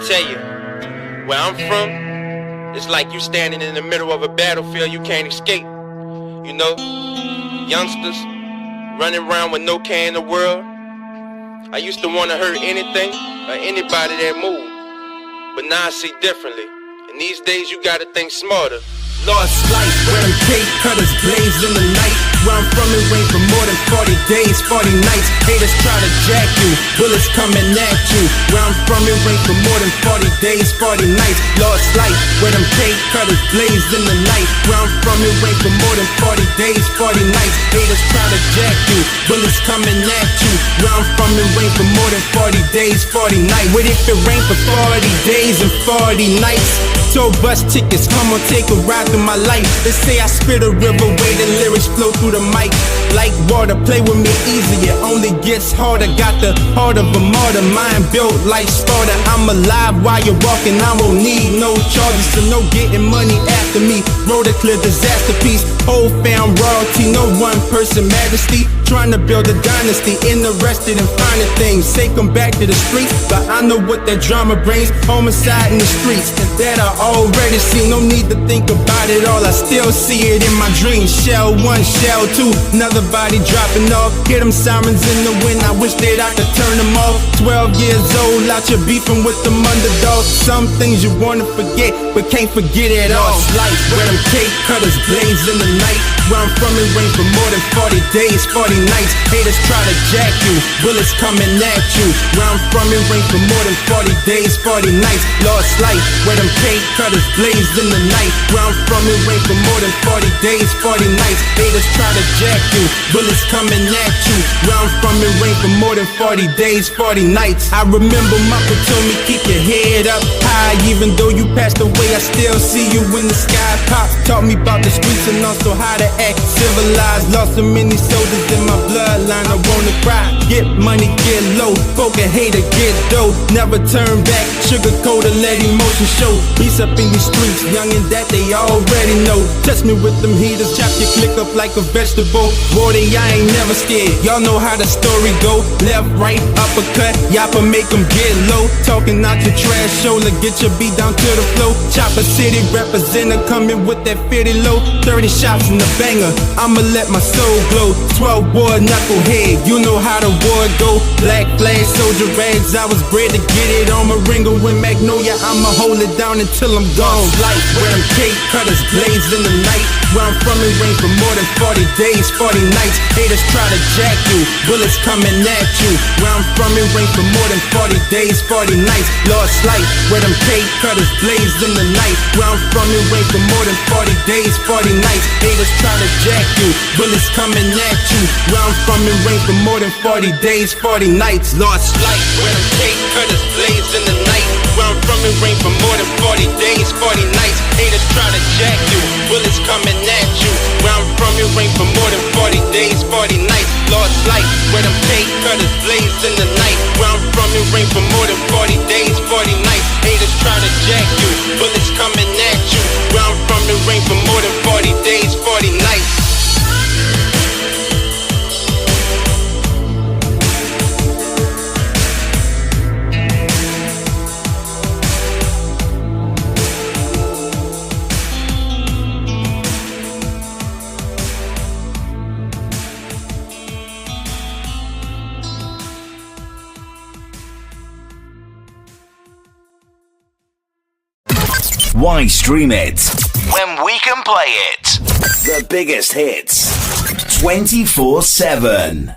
tell you, where I'm from, it's like you standing in the middle of a battlefield you can't escape. You know, youngsters running around with no care in the world. I used to want to hurt anything or anybody that moved, but now I see differently. And these days you gotta think smarter. Lost life, where them cake cutters blaze in the night. Where I'm from, it rained for more than 40 days, 40 nights. Haters try to jack you, bullets coming at you. Where I'm from, it rained for more than 40 days, 40 nights. Lost life, where them cake cutters blaze in the night. Where I'm from, it rained for more than 40 days, 40 nights. Haters try to jack you, bullets coming at you. Where I'm from, it rained for more than 40 days, 40 nights. What if it rained for 40 days and 40 nights? So bus tickets, come on, take a ride through my life. They say I spit a river, way the lyrics flow through the mic. Like water, play with me easy, it only gets harder. Got the heart of a martyr, mind built like Sparta. I'm alive while you're walking, I won't need no charges. So no getting money after me, road a clear disaster piece. Whole fam royalty, no one person majesty. Trying to build a dynasty, interested in finding things. Say come back to the streets, but I know what that drama brings. Homicide in the streets, and that I already see. No need to think about it all, I still see it in my dreams. Shell 1, shell 2, another body dropping off. Hear them sirens in the wind, I wish that I could turn them off. 12 years old, out here beefing with them underdogs. Some things you wanna forget, but can't forget it all. Lost life, where them cake cutters blaze in the night. Where I'm from, it rained for more than 40 days, 40 nights. Haters try to jack you, bullets coming at you. Where I'm from, it rained for more than 40 days, 40 nights. Lost life, where them cake cutters blaze in the night. Where I'm from, it rained for more than 40 days, 40 nights. Haters try to jack you, bullets coming at you. Where I'm from, it rained for more than 40 days, 40 nights. I remember Mama told me keep your head up high. Even though you passed away, I still see you when the sky pops. Taught me about the streets and also how to act civilized. Lost so many soldiers in my bloodline, I wanna cry. Get money, get low, folk a hater, get dough. Never turn back, sugarcoat or let emotion show. Beats up in these streets, young and that they already know. Touch me with them heaters, chop your click up like a vegetable. Water, I ain't never scared, y'all know how the story go. Left, right, uppercut, yappa make them get low. Talking out your trash shoulder, get your beat down to the flow. Chopper City representative coming with that 50 low. 30 shots in the banger, I'ma let my soul glow. 12 boy knucklehead, you know how the war go. Black flag, soldier rags, I was bred to get it on my ringer with Magnolia. I'ma hold it down until I'm gone. Life, where them cake cutters blaze in the night. Where I'm from, it rained for more than 40 days, 40 nights. Haters try to jack you, bullets coming at you. Where I'm from, it rained for more than 40 days, 40 nights. Lost life, where them cake cutters blaze in the night. Where I'm from, it rained for more than 40 days, 40 nights. Haters try to jack you, bullets coming at you. Where I'm from, it rained for more than 40 days, 40 nights. Lost life, where them cake cutters blaze in the night. Where I'm from, it rained for more than 40 days, 40 nights. Haters try to jack you, bullets coming at you. Where I'm from, it rained for more than 40 days, 40 nights. Lost life, where them cake cutters blaze in the night. Where I'm from, it rained for more than 40 days, 40 nights. Haters try to jack you, bullets coming at you. Where I'm from, it rained for more than 40 days, 40 nights. Why stream it when we can play it? The biggest hits 24/7.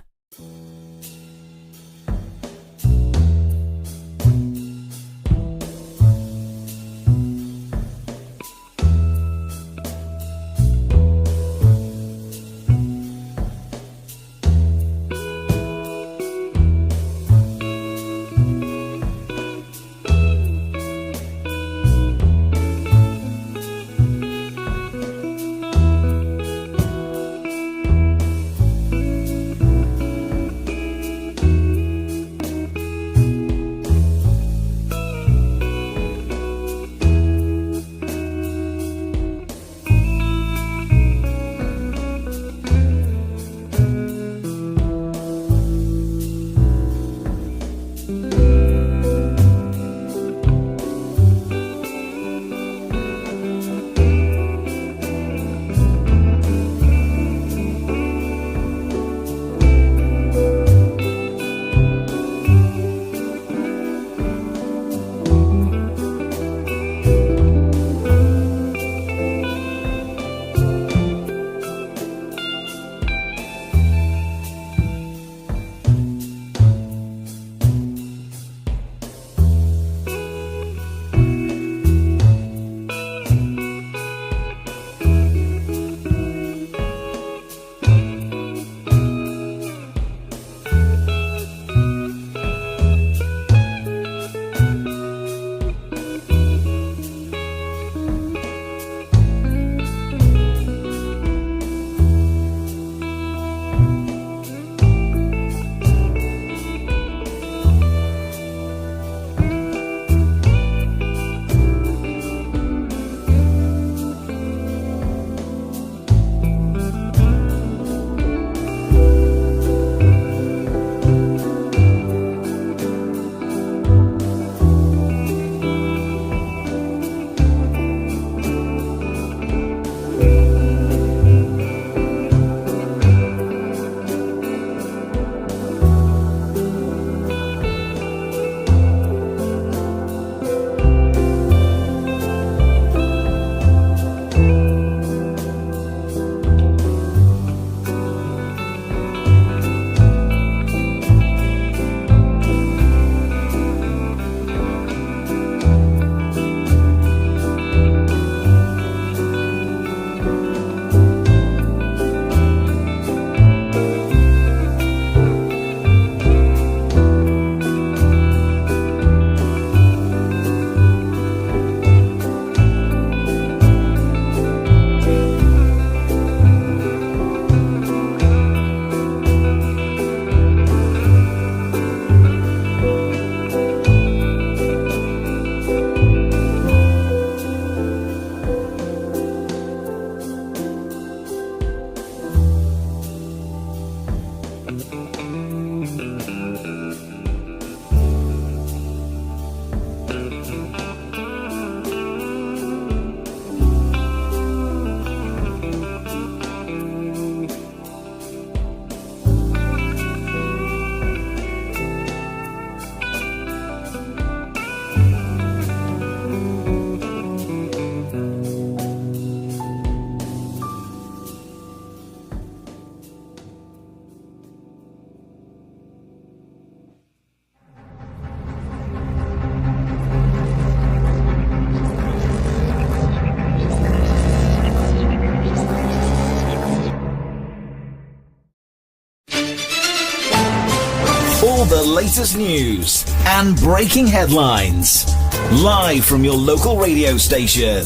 All the latest news and breaking headlines. Live from your local radio station.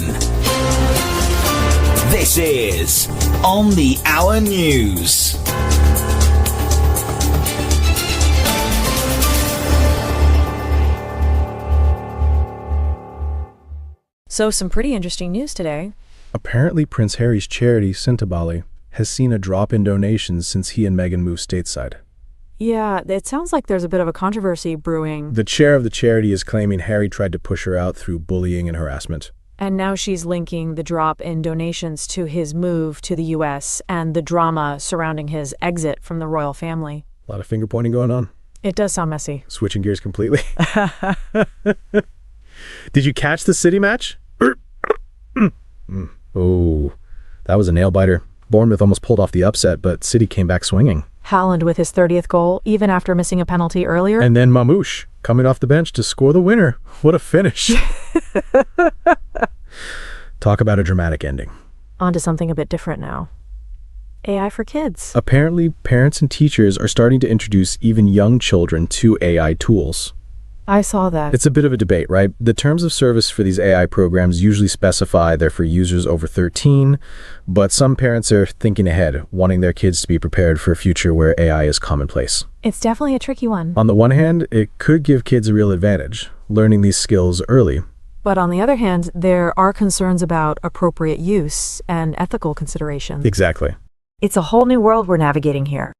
This is On the Hour News. So some pretty interesting news today. Apparently, Prince Harry's charity, Sintabali, has seen a drop in donations since he and Meghan moved stateside. Yeah, it sounds like there's a bit of a controversy brewing. The chair of the charity is claiming Harry tried to push her out through bullying and harassment. And now she's linking the drop in donations to his move to the U.S. and the drama surrounding his exit from the royal family. A lot of finger pointing going on. It does sound messy. Switching gears completely. Did you catch the City match? Oh, that was a nail-biter. Bournemouth almost pulled off the upset, but City came back swinging. Haaland with his 30th goal, even after missing a penalty earlier. And then Mamouche coming off the bench to score the winner. What a finish. Talk about a dramatic ending. On to something a bit different now. AI for kids. Apparently, parents and teachers are starting to introduce even young children to AI tools. I saw that. It's a bit of a debate, right? The terms of service for these AI programs usually specify they're for users over 13, but some parents are thinking ahead, wanting their kids to be prepared for a future where AI is commonplace. It's definitely a tricky one. On the one hand, it could give kids a real advantage, learning these skills early. But on the other hand, there are concerns about appropriate use and ethical considerations. Exactly. It's a whole new world we're navigating here.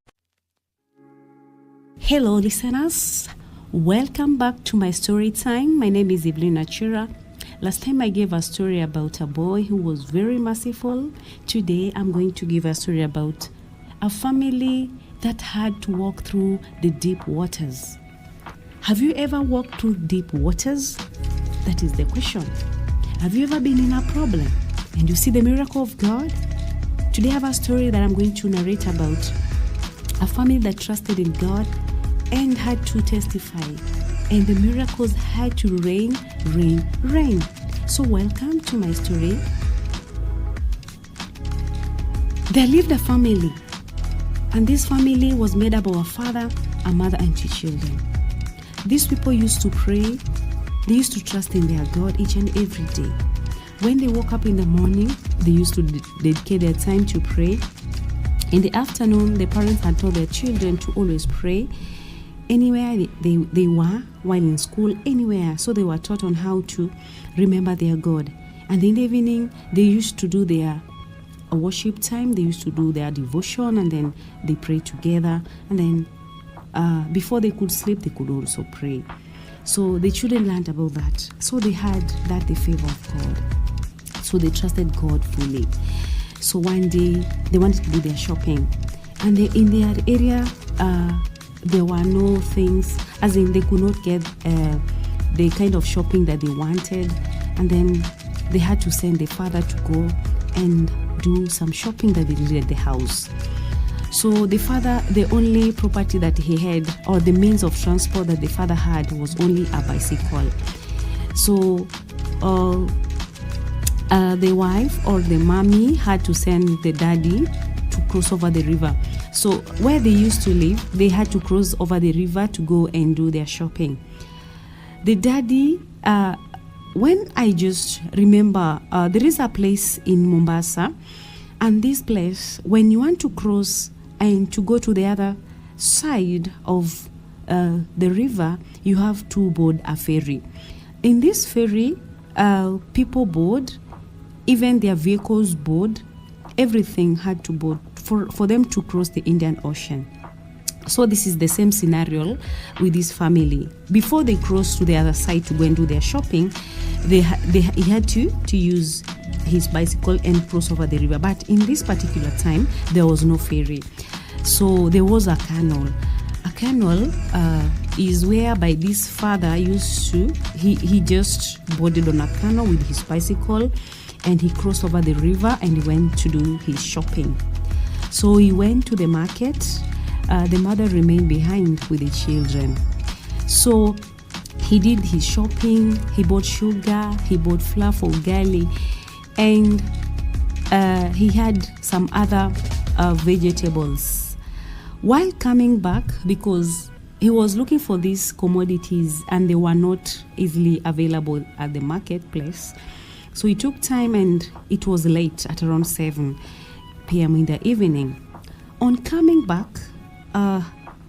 Hello, listeners. Welcome back to my story time. My name is Emmachev. Last time I gave a story about a boy who was very merciful. Today I'm going to give a story about a family that had to walk through the deep waters. Have you ever walked through deep waters? That is the question. Have you ever been in a problem and you see the miracle of God? Today I have a story that I'm going to narrate about a family that trusted in God and had to testify, and the miracles had to rain. So welcome to my story. There lived a family, and this family was made up of a father, a mother, and 2 children. These people used to pray. They used to trust in their God each and every day. When they woke up in the morning, they used to dedicate their time to pray. In the afternoon, the parents had told their children to always pray anywhere they were, while in school, anywhere. So they were taught on how to remember their God. And in the evening, they used to do their worship time. They used to do their devotion, and then they pray together. And then before they could sleep, they could also pray. So the children learned about that. So they had that the favor of God. So they trusted God fully. So one day, they wanted to do their shopping. And in their area, there were no things, as in they could not get the kind of shopping that they wanted. And then they had to send the father to go and do some shopping that they needed at the house. So the father, the only property that he had, or the means of transport that the father had, was only a bicycle. So the wife or the mommy had to send the daddy to cross over the river. So where they used to live, they had to cross over the river to go and do their shopping. The daddy, when I just remember, there is a place in Mombasa, and this place, when you want to cross and to go to the other side of the river, you have to board a ferry. In this ferry, people board, even their vehicles board, everything had to board for them to cross the Indian Ocean. So this is the same scenario with this family. Before they crossed to the other side to go and do their shopping, he had to use his bicycle and cross over the river. But in this particular time, there was no ferry. So there was a canal. A canal is whereby this father used to, he just boarded on a canal with his bicycle, and he crossed over the river and he went to do his shopping. So he went to the market. The mother remained behind with the children. So he did his shopping. He bought sugar, he bought flour for ugali, and he had some other vegetables. While coming back, because he was looking for these commodities and they were not easily available at the marketplace. So he took time and it was late at around 7 p.m. in the evening. On coming back,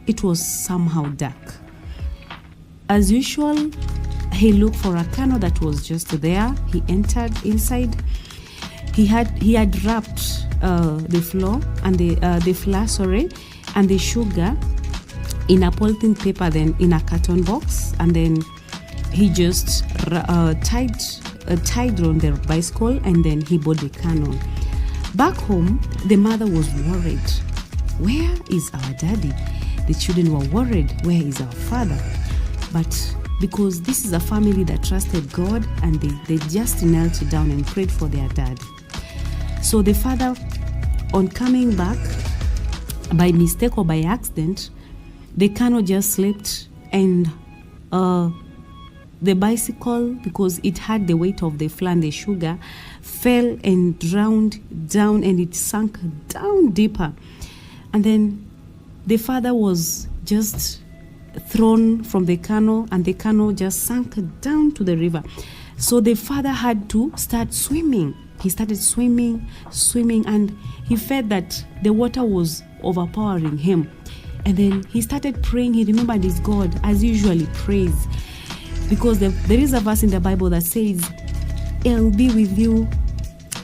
it was somehow dark. As usual, he looked for a canoe that was just there. He entered inside. He had wrapped the flour and and the sugar in a polythene paper, then in a carton box, and then he just tied on the bicycle, and then he bought the canoe. Back home, the mother was worried. Where is our daddy? The children were worried. Where is our father? But because this is a family that trusted God, and they just knelt down and prayed for their dad. So the father, on coming back, by mistake or by accident, the canoe just slipped, and the bicycle, because it had the weight of the flour and the sugar, fell and drowned down, and it sank down deeper. And then the father was just thrown from the canoe, and the canoe just sank down to the river. So the father had to start swimming. He started swimming, and he felt that the water was overpowering him. And then he started praying. He remembered his God, as usually prays. Because there is a verse in the Bible that says, I'll be with you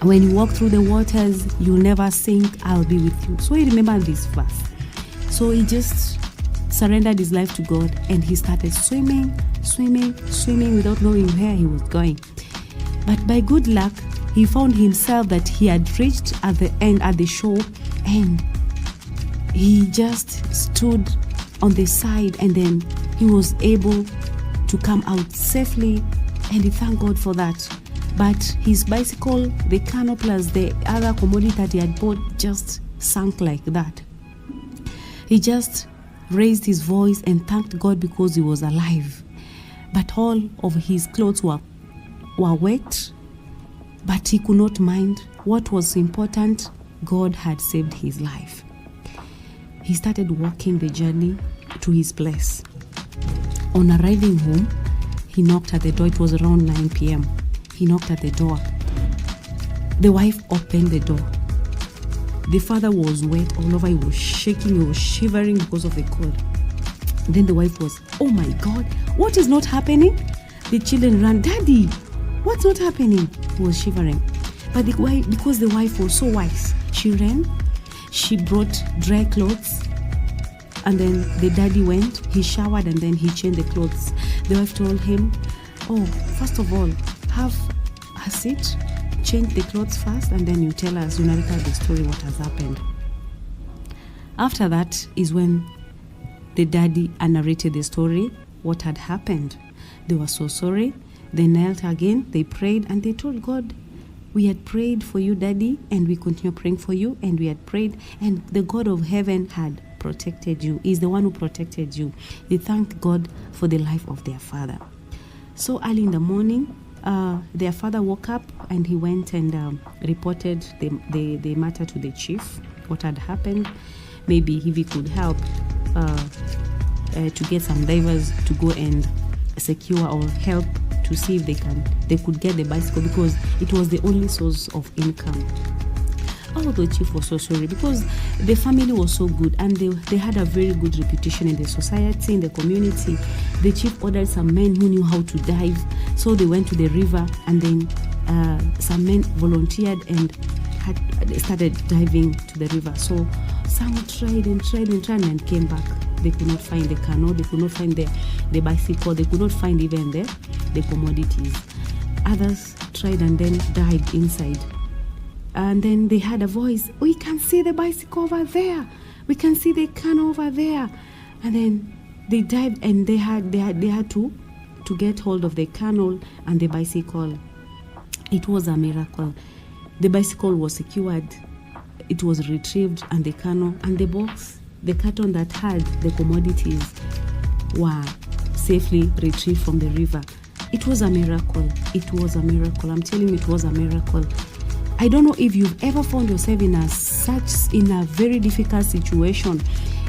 when you walk through the waters, you'll never sink, I'll be with you. So he remembered this verse. So he just surrendered his life to God, and he started swimming without knowing where he was going. But by good luck, he found himself that he had reached at the end, at the shore, and he just stood on the side, and then he was able to come out safely, and he thanked God for that. But his bicycle, the canoe plus the other commodity that he had bought just sank like that. He just raised his voice and thanked God because he was alive. But all of his clothes were wet, but he could not mind. What was important, God had saved his life. He started walking the journey to his place. On arriving home, he knocked at the door. It was around 9 p.m. He knocked at the door. The wife opened the door. The father was wet all over. He was shaking. He was shivering because of the cold. Then the wife was, oh my God, what is not happening? The children ran, Daddy, what's not happening? He was shivering. But because the wife was so wise, she ran. She brought dry clothes. And then the daddy went, he showered, and then he changed the clothes. The wife told him, oh, first of all, have a seat, change the clothes first, and then you tell us, you narrate the story, what has happened. After that is when the daddy narrated the story, what had happened. They were so sorry. They knelt again, they prayed, and they told God, we had prayed for you, Daddy, and we continue praying for you, and we had prayed, and the God of heaven had protected you. He's the one who protected you. They thanked God for the life of their father. So early in the morning, their father woke up, and he went and reported the matter to the chief, what had happened. Maybe if he could help to get some divers to go and secure or help to see if they could get the bicycle, because it was the only source of income. Oh, the chief was so sorry, because the family was so good, and they had a very good reputation in the society, in the community. The chief ordered some men who knew how to dive, so they went to the river, and then some men volunteered and had started diving to the river. So some tried and came back. They could not find the canoe, they could not find the bicycle, they could not find even the commodities. Others tried and then died inside. And then they had a voice, we can see the bicycle over there, we can see the canoe over there. And then they dived, and they had to get hold of the canoe and the bicycle. It was a miracle. The bicycle was secured, it was retrieved, and the canoe and the box, the carton that had the commodities, were safely retrieved from the river. It was a miracle. It was a miracle. I'm telling you, it was a miracle. I don't know if you've ever found yourself in a very difficult situation,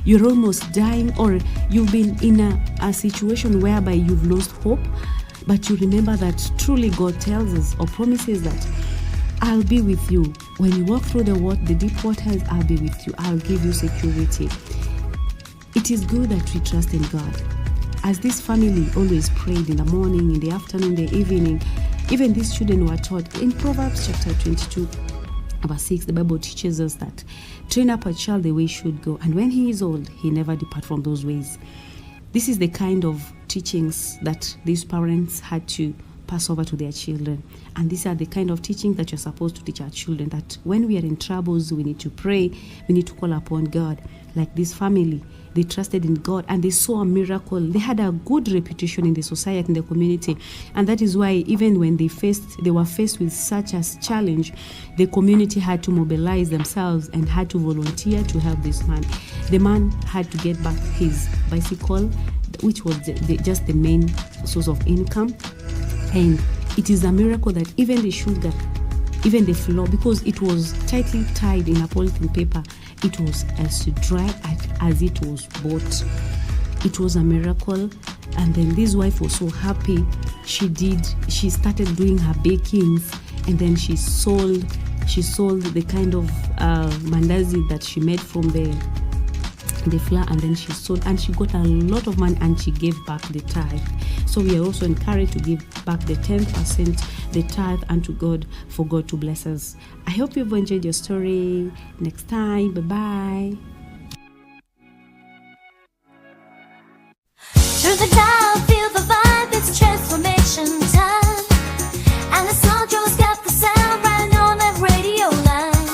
you're almost dying, or you've been in a situation whereby you've lost hope, but you remember that truly God tells us or promises that I'll be with you. When you walk through the deep waters, I'll be with you. I'll give you security. It is good that we trust in God. As this family always prayed in the morning, in the afternoon, the evening, even these children were taught in Proverbs chapter 22, verse 6, the Bible teaches us that train up a child the way he should go, and when he is old, he never depart from those ways. This is the kind of teachings that these parents had to pass over to their children. And these are the kind of teachings that you're supposed to teach our children, that when we are in troubles, we need to pray, we need to call upon God. Like this family, they trusted in God and they saw a miracle. They had a good reputation in the society, in the community. And that is why even when they were faced with such a challenge, the community had to mobilize themselves and had to volunteer to help this man. The man had to get back his bicycle, which was just the main source of income. And it is a miracle that even the sugar, even the flour, because it was tightly tied in a polythene paper, it was as dry as it was bought. It was a miracle. And then this wife was so happy. She started doing her bakings, and then she sold the kind of mandazi that she made from the flour, and then she sold, and she got a lot of money, and she gave back the tithe. So we are also encouraged to give back the 10%, the tithe, unto God, for God to bless us. I hope you've enjoyed your story. Next time, bye-bye. Through the dial, feel the vibe, it's transformation time. Alessandro's got the sound right on that radio line.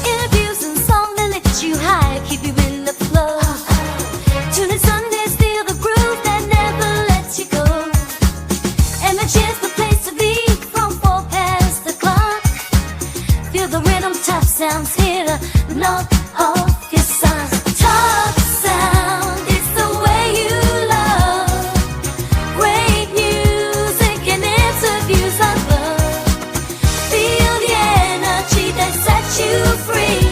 Interviews and songs that lift you high, keep you in the flow. Tune in Sundays, feel the groove that never lets you go. Emmachev's the place to be from 4 past the clock. Feel the rhythm, tough sounds here to knock off your socks. Talk sound, it's the way you love. Great music and interviews I love. Feel the energy that sets you free.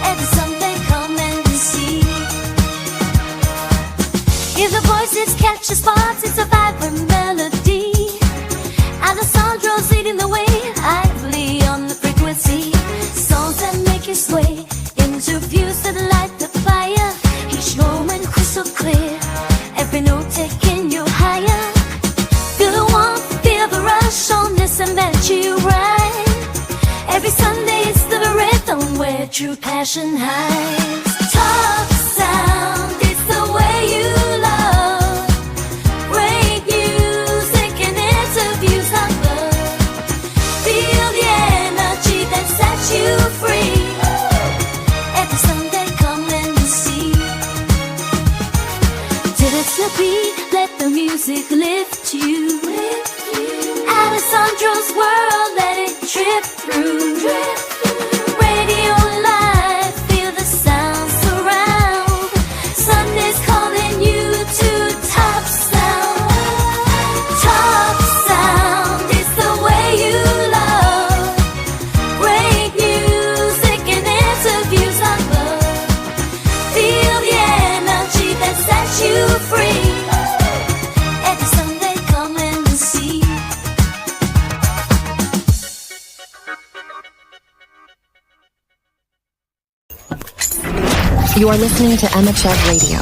Every Sunday come and see. Hear the voices, catch the sparks, it's a vibrant melody. Alessandro's leading the way, lively on the frequency. Songs that make you sway, interviews that light the fire. Each moment crystal clear, every note taking you higher. Feel the warmth, feel the rush, on this and that you ride. Every Sunday it's the rhythm where true passion hides. Talk sound, it's the way you love. Great music and interviews I love. Feel the energy that sets you free. Every Sunday come and see. Dance the beat, let the music lift you. Alessandro's world, let it trip through. Radio live, feel the sound surround. Sunday's calling you to top sound. Top sound, it's the way you love. Great music and interviews I love. Feel the energy that sets you free. Every Sunday come and see. You are listening to Emmachev Radio.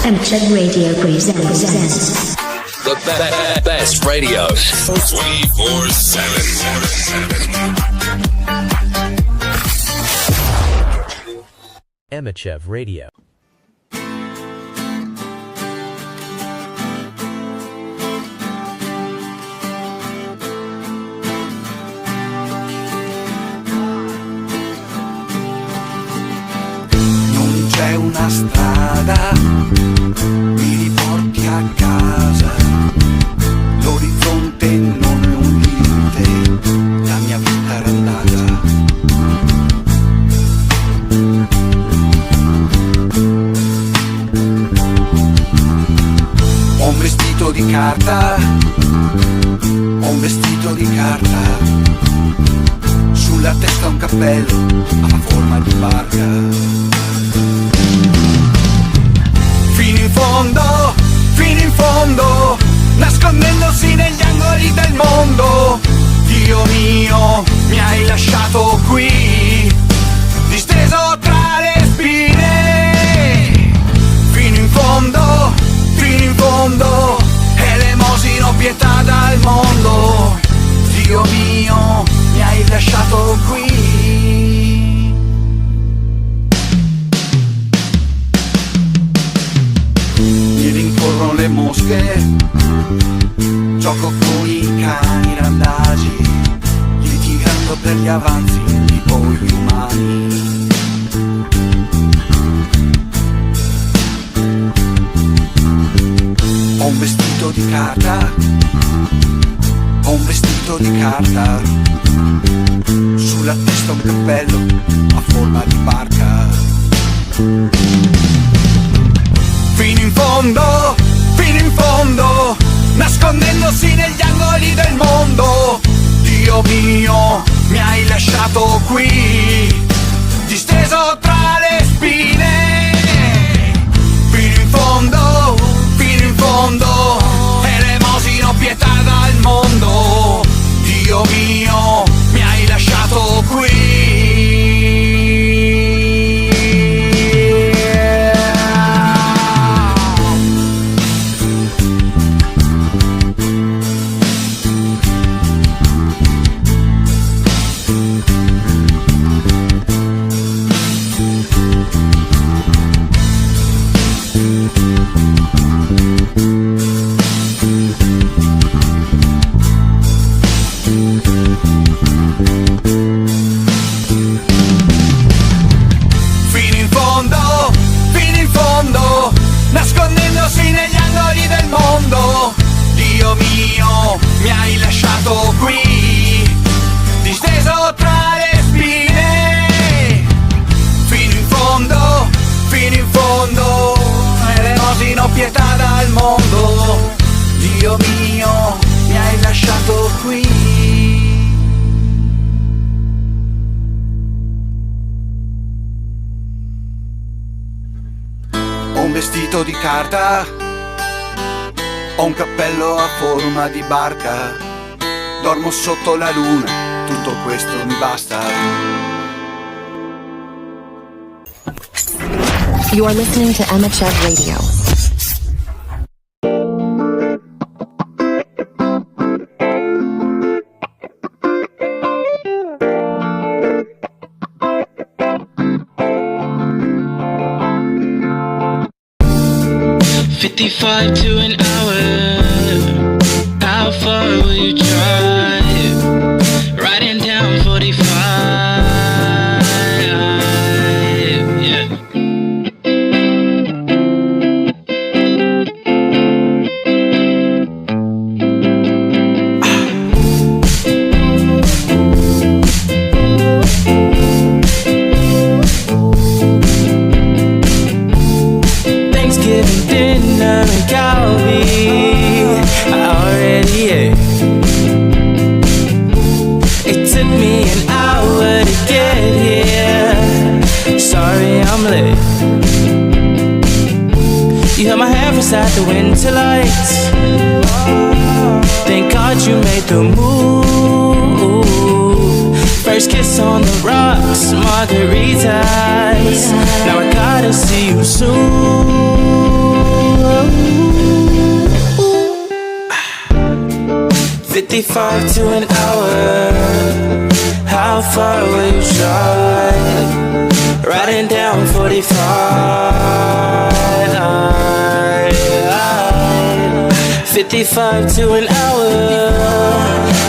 Emmachev Radio presents the best radio 24/7. Emmachev Radio. Non c'è una strada, mi riporti a casa, l'orizzonte non è un limite, la mia vita era andata. Ho un vestito di carta, ho un vestito di carta, sulla testa un cappello a forma di barca. Fino in fondo, nascondendosi negli angoli del mondo. Dio mio, mi hai lasciato qui, disteso tra le spine. Fino in fondo, elemosino pietà dal mondo. Dio mio, mi hai lasciato qui. Corrono le mosche, gioco con i cani randagi, litigando per gli avanzi di polli umani. Ho un vestito di carta, ho un vestito di carta, sulla testa un cappello a forma di barca. Fino in fondo, nascondendosi negli angoli del mondo. Dio mio, mi hai lasciato qui, disteso tra le spine. Fino in fondo, elemosino pietà dal mondo. Dio mio, mi hai lasciato qui. Nascondendosi negli angoli del mondo. Dio mio, mi hai lasciato qui, disteso tra le spine. Fino in fondo, elemosino pietà dal mondo. Dio mio, mi hai lasciato qui. Ho un vestito di carta, ho un cappello a forma di barca, dormo sotto la luna, tutto questo mi basta. You are listening to Emmachev Radio. 55 to an hour. How far will you drive? Riding down 45. Yeah. Thanksgiving dinner in Calvi, I already ate. It took me an hour to get here. Sorry I'm late. You held my hand inside the winter lights. Thank God you made the move. First kiss on the rocks, margaritas. Now I gotta see you soon. 55 to an hour. How far will you drive? Riding down 45. 55 to an hour.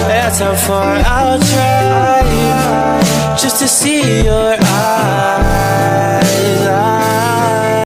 That's how far I'll drive just to see your eyes.